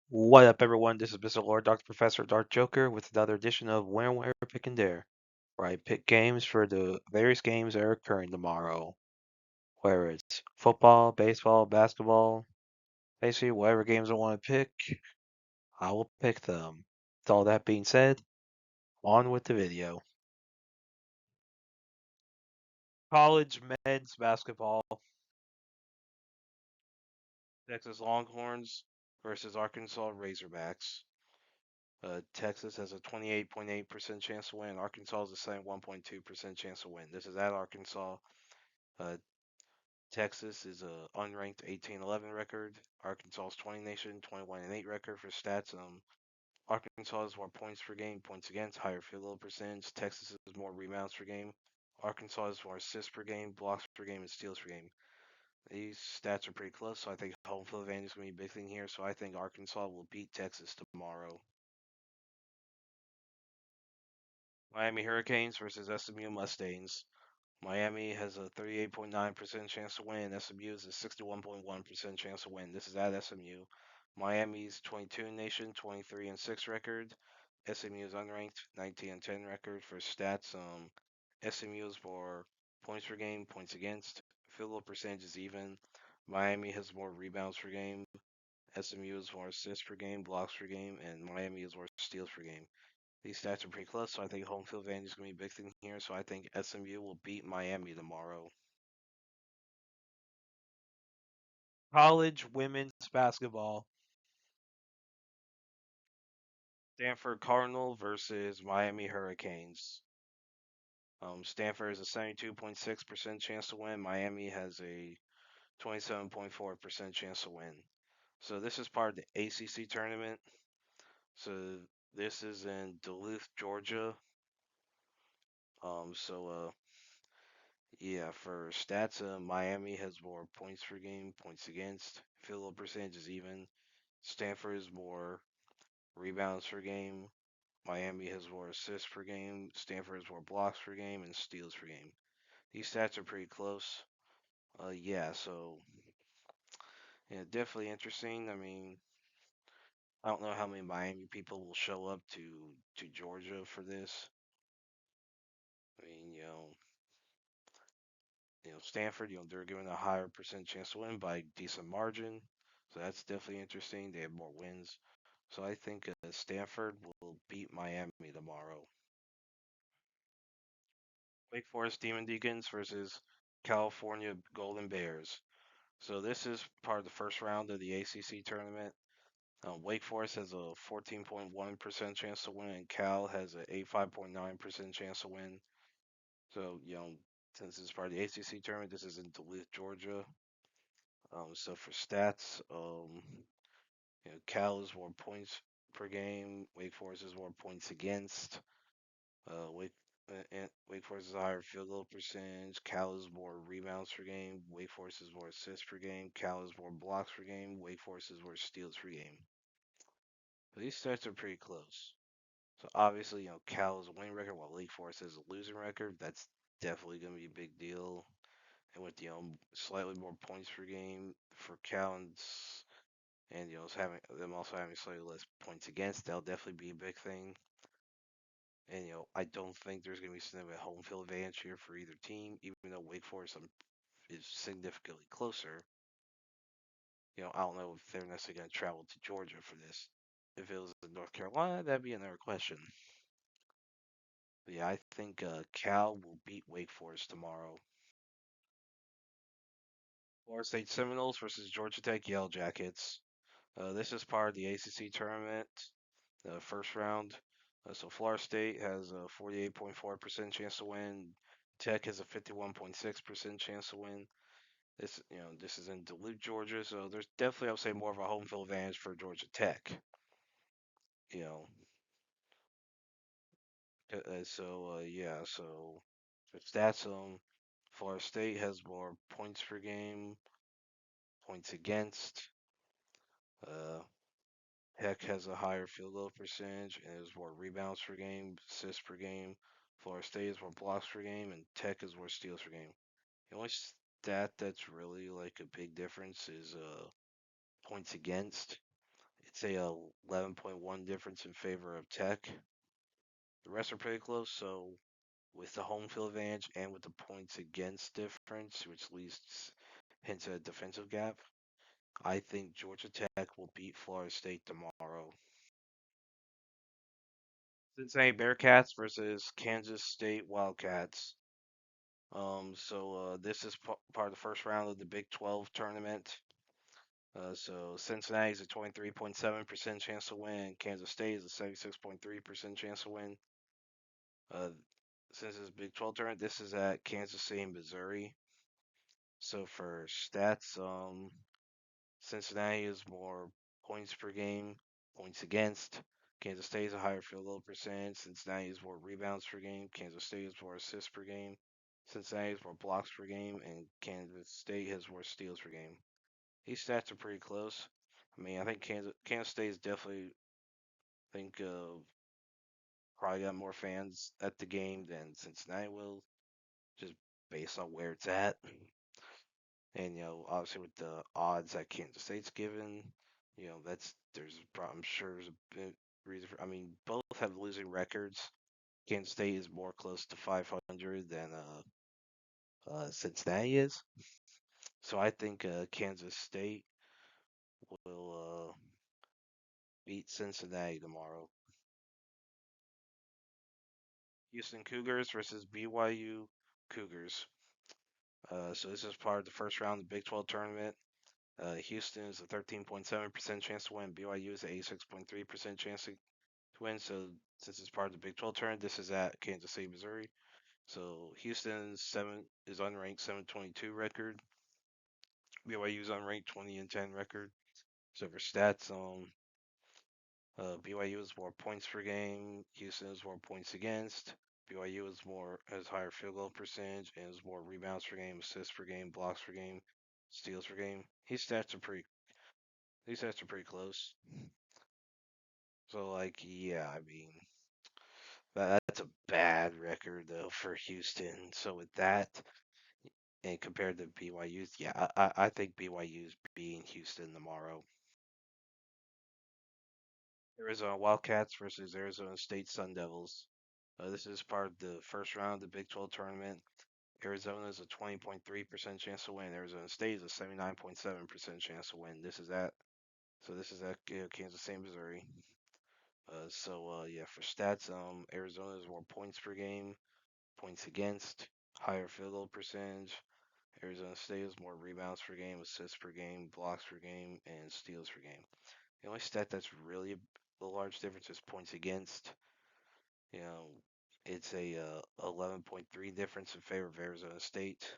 What up, everyone? This is Mr. Lord, Dr. Professor, Dark Joker, with another edition of Where, Pick, and Dare, where I pick games for the various games that are occurring tomorrow. Whether it's football, baseball, basketball, basically whatever games I want to pick, I will pick them. With all that being said, on with the video. College men's basketball, Texas Longhorns versus Arkansas Razorbacks. Texas has a 28.8% chance to win. Arkansas has a 71.2% chance to win. This is at Arkansas. Uh, Texas is a unranked 18-11 record. Arkansas's 20 nation 21-8 record for stats. Arkansas has more points per game, points against, higher field goal percentage. Texas has more rebounds per game. Arkansas has more assists per game, blocks per game, and steals per game. These stats are pretty close, so I think home field advantage is going to be a big thing here. So I think Arkansas will beat Texas tomorrow. Miami Hurricanes versus SMU Mustangs. Miami has a 38.9% chance to win. SMU has a 61.1% chance to win. This is at SMU. Miami's 22 nation, 23-6 record. SMU is unranked, 19-10 record for stats. SMU is more points per game, points against. Field goal percentage is even. Miami has more rebounds per game. SMU is more assists per game, blocks per game, and Miami is more steals per game. These stats are pretty close, so I think home field advantage is going to be a big thing here. So I think SMU will beat Miami tomorrow. College women's basketball. Stanford Cardinal versus Miami Hurricanes. Stanford has a 72.6% chance to win. Miami has a 27.4% chance to win. So this is part of the ACC tournament. So this is in Duluth, Georgia. Yeah, for stats, Miami has more points per game, points against. Field goal percentage is even. Stanford is more rebounds per game. Miami has more assists per game. Stanford has more blocks per game and steals per game. These stats are pretty close. Yeah, so yeah, definitely interesting. I mean, I don't know how many Miami people will show up to Georgia for this. I mean, Stanford, they're given a higher percent chance to win by a decent margin. So that's definitely interesting. They have more wins. So I think Stanford will beat Miami tomorrow. Wake Forest Demon Deacons versus California Golden Bears. So this is part of the first round of the ACC tournament. Wake Forest has a 14.1% chance to win, and Cal has a 85.9% chance to win. So, since this is part of the ACC tournament, this is in Duluth, Georgia. So for stats, Cal is more points per game. Wake Forest is more points against. Wake Forest is a higher field goal percentage. Cal is more rebounds per game. Wake Forest is more assists per game. Cal is more blocks per game. Wake Forest is more steals per game. But these stats are pretty close. So obviously, Cal is a winning record while Wake Forest is a losing record. That's definitely going to be a big deal. And with slightly more points per game for Cal and having them also having slightly less points against, that'll definitely be a big thing. And I don't think there's going to be significant home field advantage here for either team, even though Wake Forest is significantly closer. I don't know if they're necessarily going to travel to Georgia for this. If it was in North Carolina, that'd be another question. But yeah, I think Cal will beat Wake Forest tomorrow. Florida State Seminoles versus Georgia Tech Yellow Jackets. This is part of the ACC tournament, the first round. So Florida State has a 48.4% chance to win. Tech has a 51.6% chance to win. This is in Duluth, Georgia, so there's definitely, I would say, more of a home field advantage for Georgia Tech. You know, yeah, so for stats, Florida State has more points per game, points against. Uh, Tech has a higher field goal percentage and has more rebounds per game, assists per game. Florida State has more blocks per game, and Tech has more steals per game. The only stat that's really like a big difference is points against. I'd say a 11.1 difference in favor of Tech. The rest are pretty close. So with the home field advantage and with the points against difference, which leads hints at a defensive gap, I think Georgia Tech will beat Florida State tomorrow. Cincinnati Bearcats versus Kansas State Wildcats. This is part of the first round of the Big 12 tournament. So Cincinnati is a 23.7% chance to win. Kansas State is a 76.3% chance to win. Uh, since it's Big 12 tournament, this is at Kansas City, Missouri. So for stats, Cincinnati is more points per game, points against. Kansas State is a higher field goal percentage. Cincinnati is more rebounds per game. Kansas State is more assists per game. Cincinnati is more blocks per game, and Kansas State has more steals per game. These stats are pretty close. I mean, I think Kansas State is definitely think probably got more fans at the game than Cincinnati will, just based on where it's at. And obviously with the odds that Kansas State's given, I'm sure there's a bit reason for. I mean, both have losing records. Kansas State is more close to 500 than Cincinnati is. So I think Kansas State will beat Cincinnati tomorrow. Houston Cougars versus BYU Cougars. So this is part of the first round of the Big 12 tournament. Houston is a 13.7% chance to win. BYU is an 86.3% chance to win. So since it's part of the Big 12 tournament, this is at Kansas City, Missouri. So Houston's is unranked 722 record. BYU's unranked 20-10 record. So for stats, BYU is more points per game. Houston is more points against. BYU has higher field goal percentage and is more rebounds per game, assists per game, blocks per game, steals per game. These stats are pretty close. So yeah, I mean that's a bad record though for Houston. So with that, and compared to BYU's, yeah, I think BYU's beating Houston tomorrow. Arizona Wildcats versus Arizona State Sun Devils. This is part of the first round of the Big 12 tournament. Arizona is a 20.3% chance to win. Arizona State is a 79.7% chance to win. This is at Kansas City, Missouri. For stats, Arizona is more points per game, points against, higher field goal percentage. Arizona State is more rebounds per game, assists per game, blocks per game, and steals per game. The only stat that's really a large difference is points against. You know, it's a 11.3 difference in favor of Arizona State.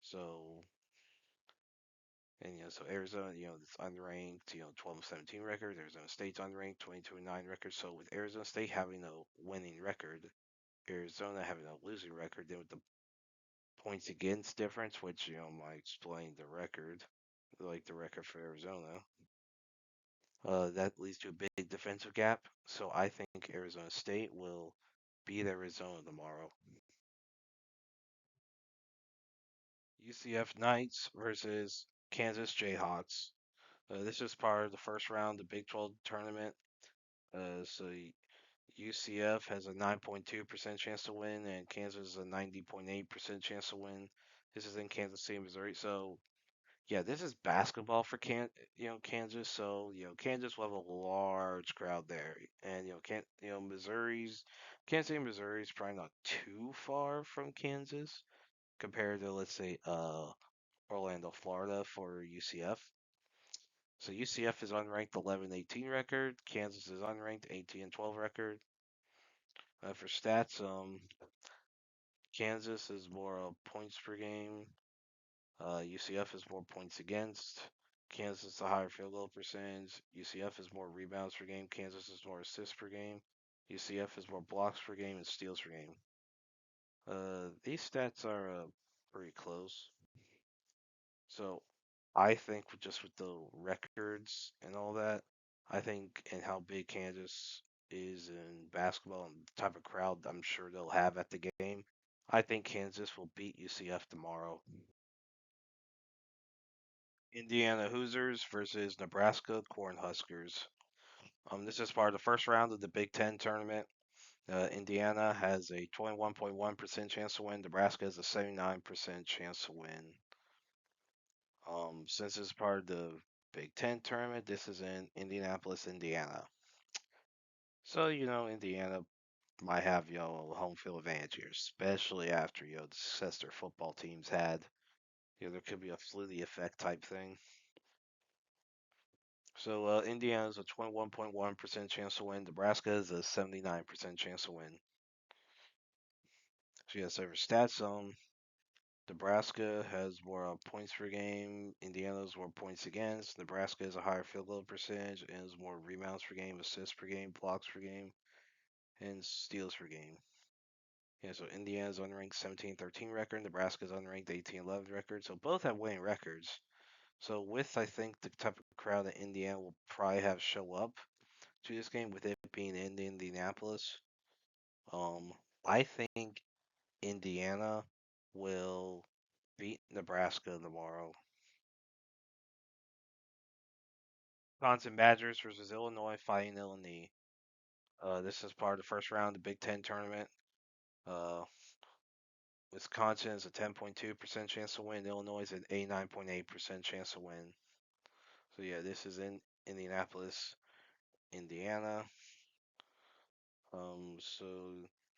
So, so Arizona, it's unranked, 12-17 record. Arizona State's unranked, 22-9 record. So with Arizona State having a winning record, Arizona having a losing record, then with the points against difference, which might explain the record, like the record for Arizona. That leads to a big defensive gap. So I think Arizona State will beat Arizona tomorrow. UCF Knights versus Kansas Jayhawks. This is part of the first round of the Big 12 tournament. So UCF has a 9.2% chance to win, and Kansas a 90.8% chance to win. This is in Kansas City, Missouri. So yeah, this is basketball for Kansas. So Kansas will have a large crowd there, and Kansas City, Missouri is probably not too far from Kansas compared to let's say Orlando, Florida for UCF. So UCF is unranked 11-18 record. Kansas is unranked 18-12 record. For stats, Kansas is more points per game. UCF is more points against. Kansas is a higher field goal percentage. UCF is more rebounds per game. Kansas is more assists per game. UCF is more blocks per game and steals per game. These stats are pretty close. So I think with the records and all that, I think and how big Kansas is in basketball and the type of crowd I'm sure they'll have at the game, I think Kansas will beat UCF tomorrow. Indiana Hoosiers versus Nebraska Cornhuskers. This is part of the first round of the Big Ten tournament. Indiana has a 21.1% chance to win. Nebraska has a 79% chance to win. Since it's part of the Big Ten tournament, this is in Indianapolis, Indiana. So, Indiana might have, a home field advantage here, especially after, the success their football teams had. There could be a fluky effect type thing. So, Indiana has a 21.1% chance to win. Nebraska has a 79% chance to win. So, yes, over stats, Nebraska has more points per game. Indiana has more points against. Nebraska has a higher field goal percentage and has more rebounds per game, assists per game, blocks per game, and steals per game. Yeah, so Indiana's unranked 17-13 record. Nebraska's unranked 18-11 record. So both have winning records. So with, I think, the type of crowd that Indiana will probably have show up to this game, with it being in Indianapolis, um, I think Indiana will beat Nebraska tomorrow. Wisconsin Badgers versus Illinois fighting Illini. This is part of the first round of the Big Ten tournament. Uh, Wisconsin has a 10.2% chance to win. Illinois has an 89.8% chance to win. So yeah, this is in Indianapolis, Indiana. So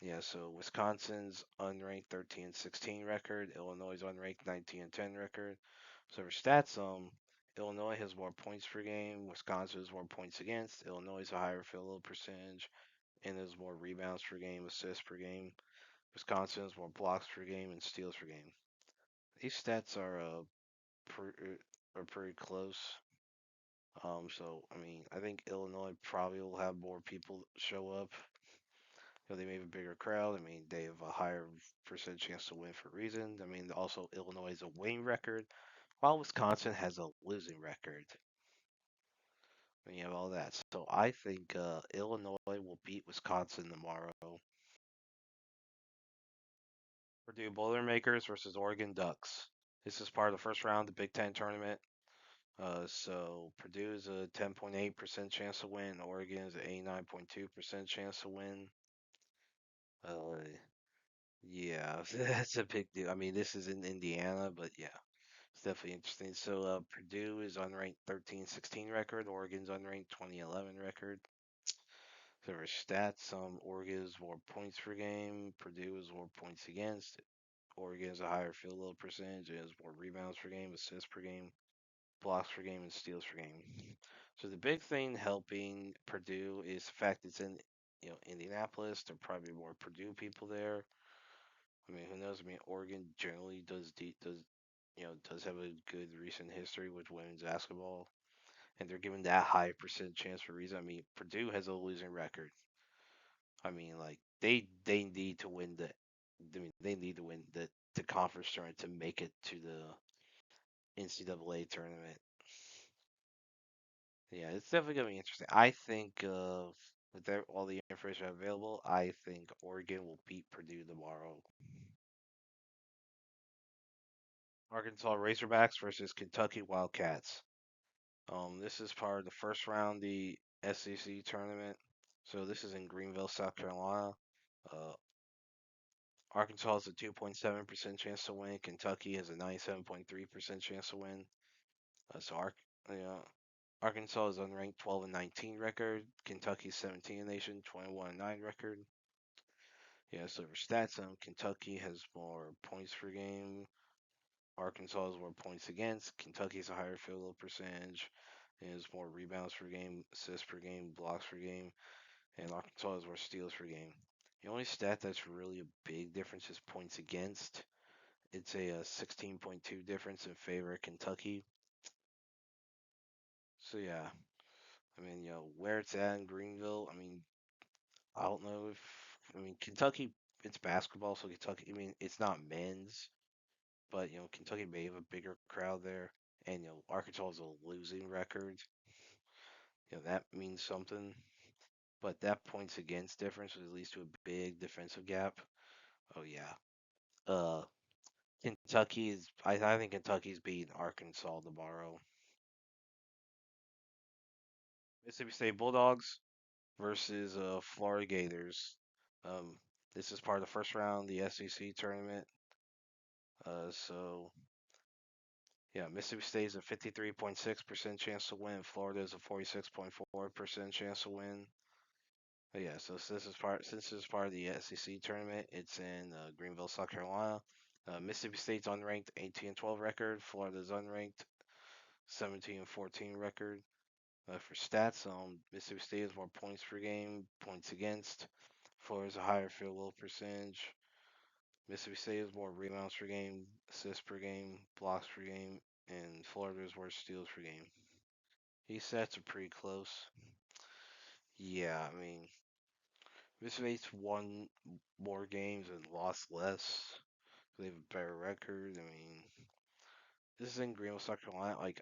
yeah, so Wisconsin's unranked 13-16 record. Illinois' unranked 19-10 record. So for stats, Illinois has more points per game. Wisconsin has more points against. Illinois has a higher field goal percentage and has more rebounds per game, assists per game. Wisconsin has more blocks per game and steals per game. These stats are pretty close. So I mean, I think Illinois probably will have more people show up. They may have a bigger crowd. I mean, they have a higher percent chance to win for a reason. I mean, also Illinois has a winning record, while Wisconsin has a losing record. And you have all that. So I think Illinois will beat Wisconsin tomorrow. Purdue Boilermakers versus Oregon Ducks. This is part of the first round of the Big Ten tournament. So Purdue is a 10.8% chance to win. Oregon is an 89.2% chance to win. Uh, yeah, that's a big deal. I mean, this is in Indiana, but yeah, it's definitely interesting. So Purdue is unranked 13-16 record. Oregon's unranked 20-11 record. So for stats, Oregon has more points per game. Purdue has more points against. Oregon has a higher field goal percentage. It has more rebounds per game, assists per game, blocks per game, and steals per game. So the big thing helping Purdue is the fact it's in Indianapolis. There are probably more Purdue people there. I mean, who knows? I mean, Oregon generally does have a good recent history with women's basketball, and they're given that high percent chance for a reason. I mean, Purdue has a losing record. I mean, like they need to win they need to win the conference tournament to make it to the NCAA tournament. Yeah, it's definitely gonna be interesting. I think with all the information available, I think Oregon will beat Purdue tomorrow. Arkansas Razorbacks versus Kentucky Wildcats. This is part of the first round of the SEC tournament. So this is in Greenville, South Carolina. Uh, Arkansas has a 2.7% chance to win. Kentucky has a 97.3% chance to win. Yeah, Arkansas is unranked 12-19 record. Kentucky's 17 nation, 21-9 record. Yeah, so for stats, Kentucky has more points per game. Arkansas has more points against. Kentucky's a higher field goal percentage. And has more rebounds per game, assists per game, blocks per game, and Arkansas has more steals per game. The only stat that's really a big difference is points against. It's a 16.2 difference in favor of Kentucky. So yeah, I mean, where it's at in Greenville, I mean, I don't know if Kentucky, it's basketball, so Kentucky, I mean, it's not men's, but Kentucky may have a bigger crowd there, and Arkansas has a losing record. That means something. But that points against difference leads to a big defensive gap. Oh yeah. Uh, I think Kentucky's beating Arkansas tomorrow. Mississippi State Bulldogs versus Florida Gators. Um, this is part of the first round of the SEC tournament. So yeah, Mississippi State is a 53.6% chance to win. Florida is a 46.4% chance to win. But yeah, so since this is part of the SEC tournament, it's in Greenville, South Carolina. Mississippi State's unranked 18-12 record. Florida's unranked 17-14 record. For stats, Mississippi State has more points per game, points against. Florida's a higher field goal percentage. Mississippi State has more rebounds per game, assists per game, blocks per game, and Florida's more steals per game. These stats are pretty close. Yeah, I mean, Mississippi State's won more games and lost less. They have a better record. I mean, this is in Greenville, South Carolina. Like,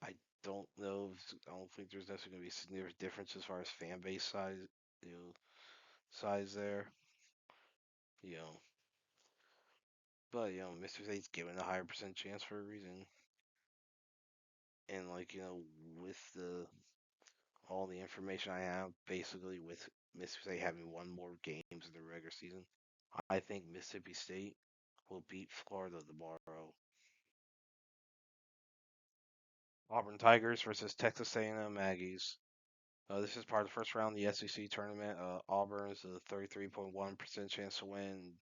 I don't know. I don't think there's necessarily going to be significant difference as far as fan base size, you know, size there. You know, but Mississippi State's given a higher percent chance for a reason. And like with the all the information I have, basically with Mississippi State having won more games in the regular season, I think Mississippi State will beat Florida tomorrow. Auburn Tigers versus Texas A&M Aggies. This is part of the first round of the SEC tournament. Auburn is a 33.1% chance to win.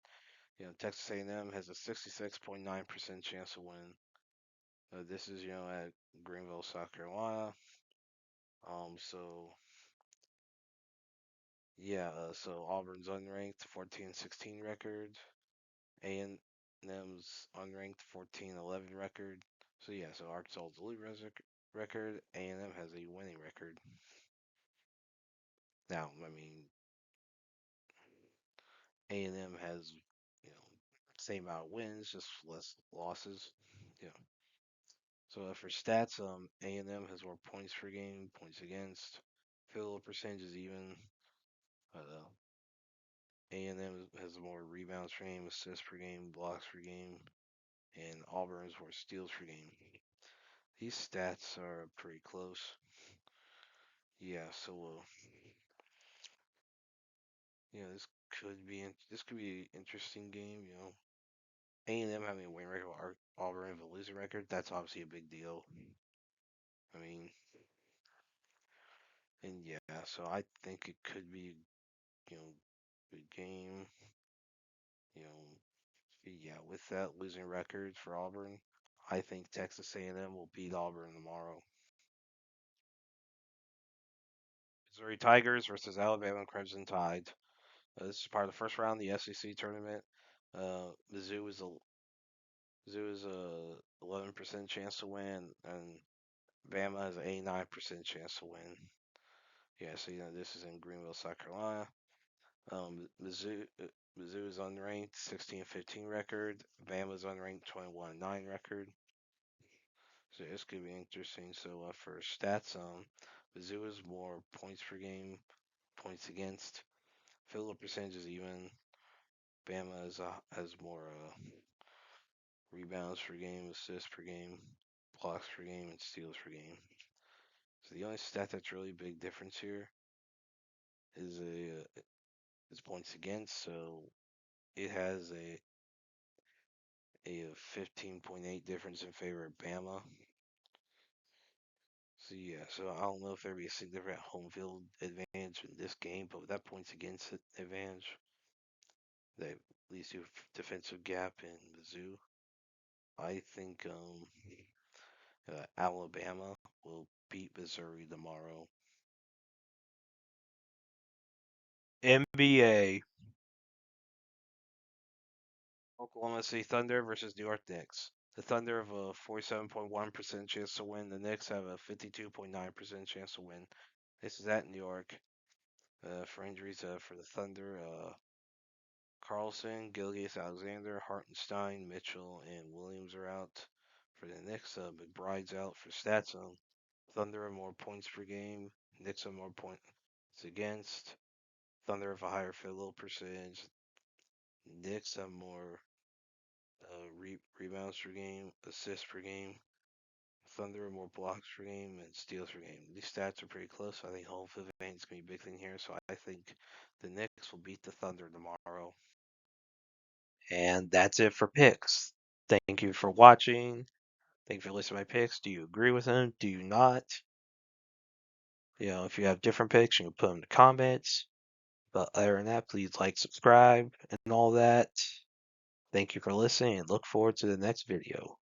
Texas A&M has a 66.9% chance to win. This is at Greenville, South Carolina. So yeah, so Auburn's unranked 14-16 record. A&M's unranked 14-11 record. So yeah, so Arkansas's a losing record. A&M has a winning record. Now, I mean, A&M has same amount of wins, just less losses. Yeah. So for stats, A&M has more points per game, points against. Field goal percentage is even. A&M has more rebounds per game, assists per game, blocks per game, and Auburn has more steals per game. These stats are pretty close. Yeah, so this could be an interesting game. A&M having a winning record, Auburn have a losing record. That's obviously a big deal. I mean, and yeah, so I think it could be good game. You know, yeah, with that losing record for Auburn, I think Texas A&M will beat Auburn tomorrow. Missouri Tigers versus Alabama Crimson Tide. This is part of the first round of the SEC tournament. Mizzou is a 11% chance to win, and Bama has an 89% chance to win. Yeah, so this is in Greenville, South Carolina. Mizzou is unranked 16-15 record. Bama's unranked 21-9 record. So this could be interesting. So for stats, Mizzou is more points per game, points against. Field goal percentage is even. Bama has more rebounds per game, assists per game, blocks per game, and steals per game. So the only stat that's really big difference here is points against. So it has a 15.8 difference in favor of Bama. So yeah, so I don't know if there'd be a significant home field advantage in this game, but with that points against advantage, that leads to a defensive gap in Mizzou. I think Alabama will beat Missouri tomorrow. NBA. Oklahoma City Thunder versus New York Knicks. The Thunder have a 47.1% chance to win. The Knicks have a 52.9% chance to win. This is at New York. For injuries for the Thunder, Carlson, Gilgeous, Alexander, Hartenstein, Mitchell, and Williams are out. For the Knicks, McBride's out. For stats, Thunder have more points per game. Knicks have more points against. Thunder have a higher field goal percentage. Knicks have more rebounds per game, assists per game. Thunder more blocks per game and steals per game. These stats are pretty close. So I think home field advantage is going to be a big thing here. So I think the Knicks will beat the Thunder tomorrow. And that's it for picks. Thank you for watching. Thank you for listening to my picks. Do you agree with them? Do you not? If you have different picks, you can put them in the comments. But other than that, please like, subscribe, and all that. Thank you for listening, and look forward to the next video.